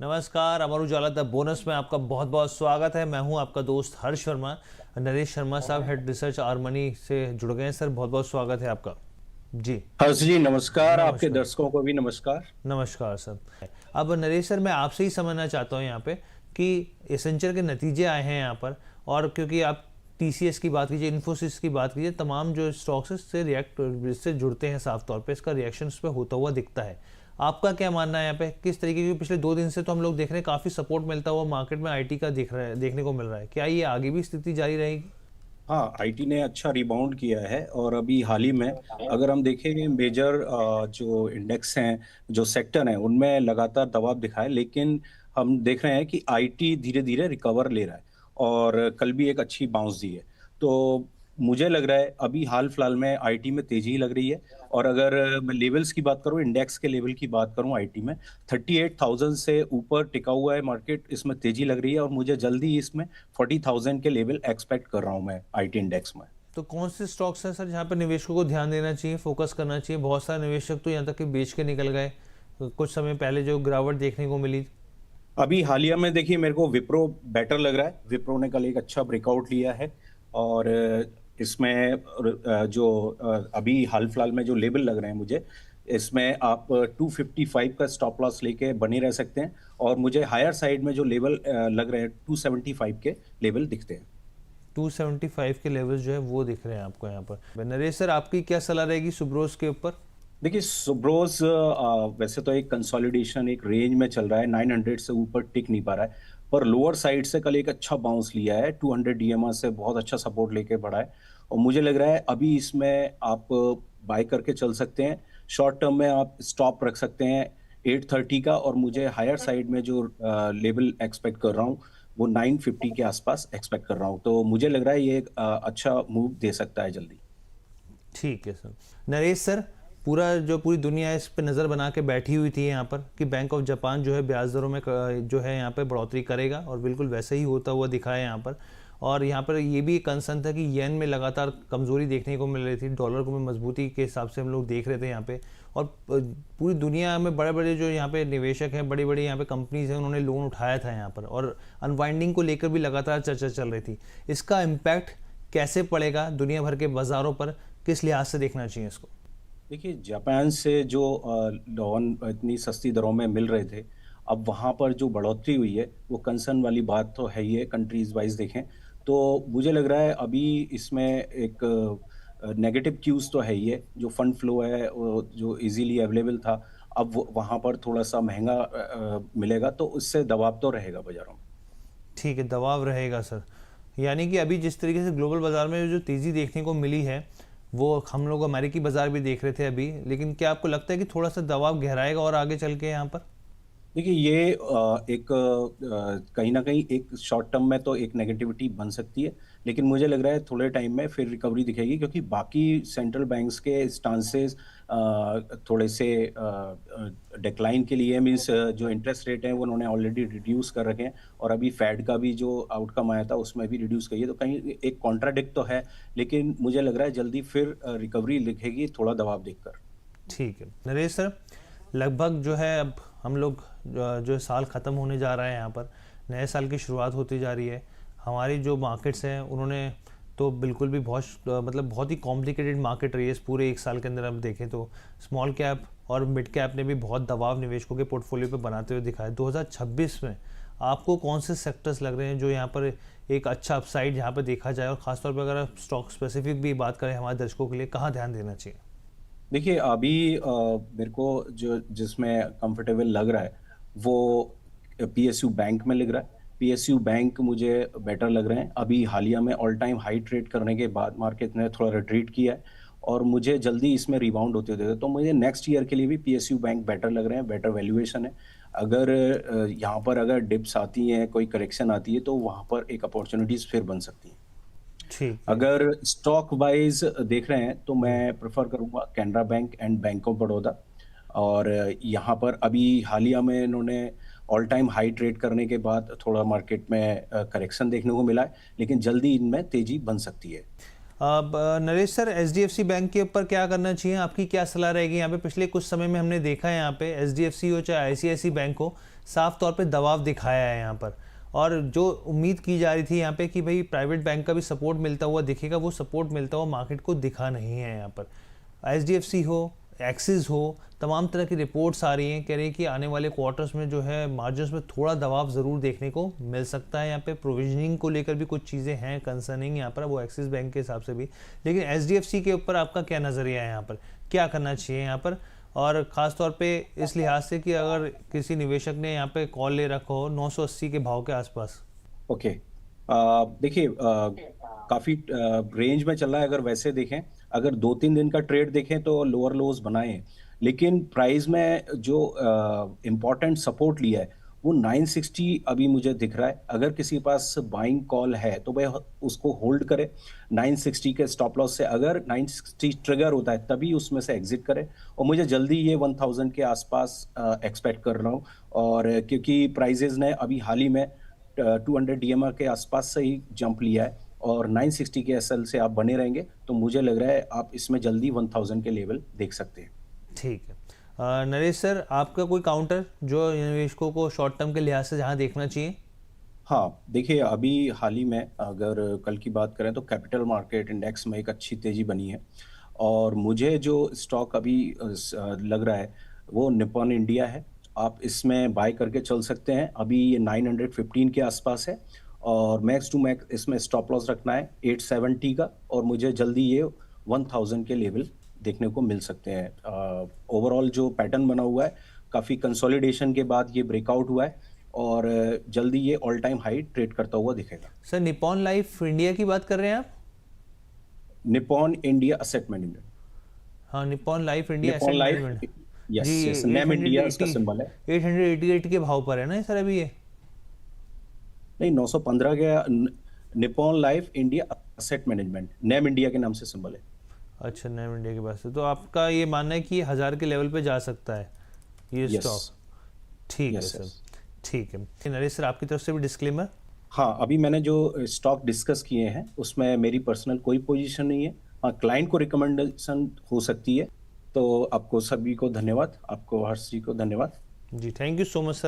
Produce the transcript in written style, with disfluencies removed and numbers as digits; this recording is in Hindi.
नमस्कार, अमर उजाला द बोनस में आपका बहुत बहुत स्वागत है। मैं हूं आपका दोस्त हर्ष शर्मा। नरेश शर्मा साहब हेड रिसर्च आर मनी से जुड़ गए हैं। सर बहुत बहुत स्वागत है आपका। जी हर्ष जी नमस्कार, आपके नमस्कार। दर्शकों को भी नमस्कार। नमस्कार सर। अब नरेश सर, मैं आपसे ही समझना चाहता हूं यहाँ पे कि एसेंचर के नतीजे आए हैं यहाँ पर, और क्योंकि आप टीसीएस की बात कीजिए, इन्फोसिस की बात कीजिए, तमाम जो स्टॉक्स से इससे जुड़ते हैं, साफ तौर पे इसका रिएक्शन उस पर होता हुआ दिखता है। आपका क्या मानना है यहाँ पे, किस तरीके की? पिछले 2 दिन से तो हम लोग देख रहे हैं काफ़ी सपोर्ट मिलता हुआ मार्केट में आईटी का देखने को मिल रहा है। क्या ये आगे भी स्थिति जारी रहेगी? हाँ, आईटी ने अच्छा रिबाउंड किया है और अभी हाल ही में अगर हम देखें मेजर जो इंडेक्स हैं, जो सेक्टर हैं, उनमें लगातार दबाव दिखा है, लेकिन हम देख रहे हैं कि आईटी धीरे धीरे रिकवर ले रहा है और कल भी एक अच्छी बाउंस दी है। तो मुझे लग रहा है अभी हाल फिलहाल में आईटी में तेजी लग रही है। और अगर मैं लेवल्स की बात करूं, इंडेक्स के लेवल की बात करूं, आईटी में 38,000 से ऊपर टिका हुआ है मार्केट, इसमें तेजी लग रही है और मुझे जल्दी इसमें 40,000 के लेवल एक्सपेक्ट कर रहा हूं मैं आईटी इंडेक्स में। तो कौन से स्टॉक्स हैं सर जहाँ पर निवेशकों को ध्यान देना चाहिए, फोकस करना चाहिए? बहुत सारे निवेशक तो यहाँ तक कि बेच के निकल गए कुछ समय पहले, जो गिरावट देखने को मिली। अभी हालिया में देखिए, मेरे को विप्रो बेटर लग रहा है। विप्रो ने कल एक अच्छा ब्रेकआउट लिया है और इसमें अभी हाल फिलहाल में जो लेवल लग रहे हैं मुझे, इसमें आप 255 का स्टॉप लॉस लेके बने रह सकते हैं और मुझे हायर साइड में जो लेवल लग रहे हैं 275 के लेवल दिखते हैं। 275 के लेवल्स जो है वो दिख रहे हैं आपको यहाँ पर। नरेश सर, आपकी क्या सलाह रहेगी सुब्रोस के ऊपर? देखिए, सुब्रोज वैसे तो एक कंसोलिडेशन एक रेंज में चल रहा है, 900 से ऊपर टिक नहीं पा रहा है, पर लोअर साइड से कल एक अच्छा बाउंस लिया है, 200 डीएमआर से बहुत अच्छा सपोर्ट लेके बढ़ा है और मुझे लग रहा है अभी इसमें आप बाय करके चल सकते हैं। शॉर्ट टर्म में आप स्टॉप रख सकते हैं 830 का, और मुझे हायर साइड में जो लेवल एक्सपेक्ट कर रहा हूँ वो 950 के आसपास एक्सपेक्ट कर रहा हूँ। तो मुझे लग रहा है ये एक अच्छा मूव दे सकता है जल्दी। ठीक है सर। नरेश सर, पूरी दुनिया इस पे नज़र बना के बैठी हुई थी यहाँ पर कि बैंक ऑफ जापान जो है ब्याज दरों में जो है यहाँ पे बढ़ोतरी करेगा, और बिल्कुल वैसे ही होता हुआ दिखा है यहाँ पर। और यहाँ पर ये भी कंसर्न था कि येन में लगातार कमज़ोरी देखने को मिल रही थी, डॉलर को भी मजबूती के हिसाब से हम लोग देख रहे थे यहाँ पे। और पूरी दुनिया में बड़े बड़े जो यहाँ पे निवेशक हैं, बड़ी बड़ी यहाँ पे कंपनीज हैं, उन्होंने लोन उठाया था यहाँ पर, और अनवाइंडिंग को लेकर भी लगातार चर्चा चल रही थी। इसका इम्पैक्ट कैसे पड़ेगा दुनिया भर के बाज़ारों पर, किस लिहाज से देखना चाहिए इसको? देखिए, जापान से जो लोन इतनी सस्ती दरों में मिल रहे थे, अब वहाँ पर जो बढ़ोतरी हुई है वो कंसर्न वाली बात तो है ही है। कंट्रीज वाइज देखें तो मुझे लग रहा है अभी इसमें एक नेगेटिव क्यूज तो है ही है। जो फंड फ्लो है वो जो इजीली अवेलेबल था, अब वहाँ पर थोड़ा सा महंगा मिलेगा, तो उससे दबाव तो रहेगा बाजारों में। ठीक है, दबाव रहेगा सर। यानी कि अभी जिस तरीके से ग्लोबल बाजार में जो तेज़ी देखने को मिली है, वो हम लोग अमेरिकी बाजार भी देख रहे थे अभी, लेकिन क्या आपको लगता है कि थोड़ा सा दबाव गहराएगा और आगे चल के यहाँ पर? देखिए, ये कहीं ना कहीं एक शॉर्ट टर्म में तो एक नेगेटिविटी बन सकती है, लेकिन मुझे लग रहा है थोड़े टाइम में फिर रिकवरी दिखेगी, क्योंकि बाकी सेंट्रल बैंक्स के स्टांसेस थोड़े से डिक्लाइन के लिए मीन्स जो इंटरेस्ट रेट है वो उन्होंने ऑलरेडी रिड्यूस कर रखे हैं, और अभी फेड का भी जो आउटकम आया था उसमें भी रिड्यूस करिए, तो कहीं एक कॉन्ट्राडिक्ट तो है, लेकिन मुझे लग रहा है जल्दी फिर रिकवरी दिखेगी थोड़ा दबाव देखकर। ठीक है नरेश सर, लगभग जो है अब हम लोग जो साल ख़त्म होने जा रहा है, यहाँ पर नए साल की शुरुआत होती जा रही है। हमारी जो मार्केट्स हैं उन्होंने तो बिल्कुल भी मतलब बहुत ही कॉम्प्लिकेटेड मार्केट रही है इस पूरे 1 साल के अंदर। हम देखें तो स्मॉल कैप और मिड कैप ने भी बहुत दबाव निवेशकों के पोर्टफोलियो पे बनाते हुए दिखाया। 2026 में आपको कौन से सेक्टर्स लग रहे हैं जो यहाँ पर एक अच्छा अपसाइड यहाँ पर देखा जाए, और ख़ासतौर पर अगर आप स्टॉक स्पेसिफिक भी बात करें हमारे दर्शकों के लिए, कहाँ ध्यान देना चाहिए? देखिए, अभी मेरे को जो जिसमें कंफर्टेबल लग रहा है वो पीएसयू बैंक में लग रहा है। पीएसयू बैंक मुझे बेटर लग रहे हैं। अभी हालिया में ऑल टाइम हाई ट्रेड करने के बाद मार्केट ने थोड़ा रिट्रीट किया है और मुझे जल्दी इसमें रिबाउंड होते हुए, तो मुझे नेक्स्ट ईयर के लिए भी पीएसयू बैंक बेटर लग रहे हैं, बेटर वैल्यूएशन है। अगर यहाँ पर अगर डिप्स आती हैं, कोई करेक्शन आती है, तो वहाँ पर एक अपॉर्चुनिटीज फिर बन सकती हैं। ठीक है। अगर स्टॉक वाइज देख रहे हैं तो मैं प्रेफर करूंगा Canara bank and bank of Baroda. और यहाँ पर अभी हालिया में इन्होंने ऑल टाइम हाई ट्रेड करने के बाद थोड़ा मार्केट में करेक्शन देखने को मिला है, लेकिन जल्दी इनमें तेजी बन सकती है। अब नरेश सर, एचडीएफसी बैंक के ऊपर क्या करना चाहिए, आपकी क्या सलाह रहेगी? यहाँ पे पिछले कुछ समय में हमने देखा है यहाँ पे एचडीएफसी हो चाहे आईसीआईसी बैंक हो, साफ तौर पे दबाव दिखाया है यहाँ पर। और जो उम्मीद की जा रही थी यहाँ पे कि भाई प्राइवेट बैंक का भी सपोर्ट मिलता हुआ दिखेगा, वो सपोर्ट मिलता हुआ मार्केट को दिखा नहीं है यहाँ पर। HDFC हो, एक्सिस हो, तमाम तरह की रिपोर्ट्स आ रही हैं, कह रही है कि आने वाले क्वार्टर्स में जो है मार्जिन्स में थोड़ा दबाव ज़रूर देखने को मिल सकता है। यहाँ पे प्रोविजनिंग को लेकर भी कुछ चीज़ें हैं कंसर्निंग यहाँ पर, वो एक्सिस बैंक के हिसाब से भी। लेकिन HDFC के ऊपर आपका क्या नज़रिया है यहाँ पर, क्या करना चाहिए यहाँ पर, और ख़ास तौर पे इस लिहाज से कि अगर किसी निवेशक ने यहाँ पे कॉल ले रखा हो 980 के भाव के आसपास? ओके। देखिए, काफी रेंज में चल रहा है। अगर वैसे देखें, अगर 2-3 दिन का ट्रेड देखें तो लोअर लोज बनाए हैं, लेकिन प्राइस में जो इम्पोर्टेंट सपोर्ट लिया है वो 960 अभी मुझे दिख रहा है। अगर किसी के पास बाइंग कॉल है तो वह उसको होल्ड करे 960 के स्टॉप लॉस से। अगर 960 ट्रिगर होता है तभी उसमें से एग्जिट करे, और मुझे जल्दी ये 1000 के आसपास एक्सपेक्ट कर रहा हूँ। और क्योंकि प्राइजेज ने अभी हाल ही में 200 DMR के आसपास से ही जंप लिया है, और 960 के एसएल से आप बने रहेंगे तो मुझे लग रहा है आप इसमें जल्दी 1000 के लेवल देख सकते हैं। ठीक है। नरेश सर, आपका कोई काउंटर जो निवेशकों को शॉर्ट टर्म के लिहाज से जहाँ देखना चाहिए? हाँ, देखिए, अभी हाल ही में अगर कल की बात करें तो कैपिटल मार्केट इंडेक्स में एक अच्छी तेजी बनी है, और मुझे जो स्टॉक अभी लग रहा है वो निप्पॉन इंडिया है। आप इसमें बाय करके चल सकते हैं। अभी ये 915 के आसपास है, और मैक्स टू मैक्स इसमें स्टॉप लॉस रखना है 870 का, और मुझे जल्दी ये 1000 के लेवल देखने को मिल सकते हैं। ओवरऑल जो पैटर्न बना हुआ है, काफ़ी कंसोलिडेशन के बाद ये ब्रेकआउट हुआ है, और जल्दी ये ऑल टाइम हाई ट्रेड करता हुआ दिखेगा। सर, निप्पॉन लाइफ इंडिया की बात कर रहे हैं आप? Nippon India asset management. हाँ, Nippon life India Nippon asset life, management. Yes जी, यस, नेम इंडिया इसका सिंबल है। 888 के भाव पर है ना सर अभी ये? नहीं, 915 के। Nippon life India asset management name India के नाम से सिंबल है। अच्छा, नेम इंडिया के पास से, तो आपका ये मानना है कि 1000 के लेवल पे जा सकता है ये यस स्टॉक? ठीक है सर, ठीक है। नरेश सर, आपकी तरफ से भी डिस्क्लेमर। हाँ, अभी मैंने जो स्टॉक डिस्कस किए हैं उसमें मेरी पर्सनल कोई पोजीशन नहीं है। हाँ, क्लाइंट को रिकमेंडेशन हो सकती है। तो आपको सभी को धन्यवाद, आपको हर्ष जी को धन्यवाद। जी, thank you so much sir.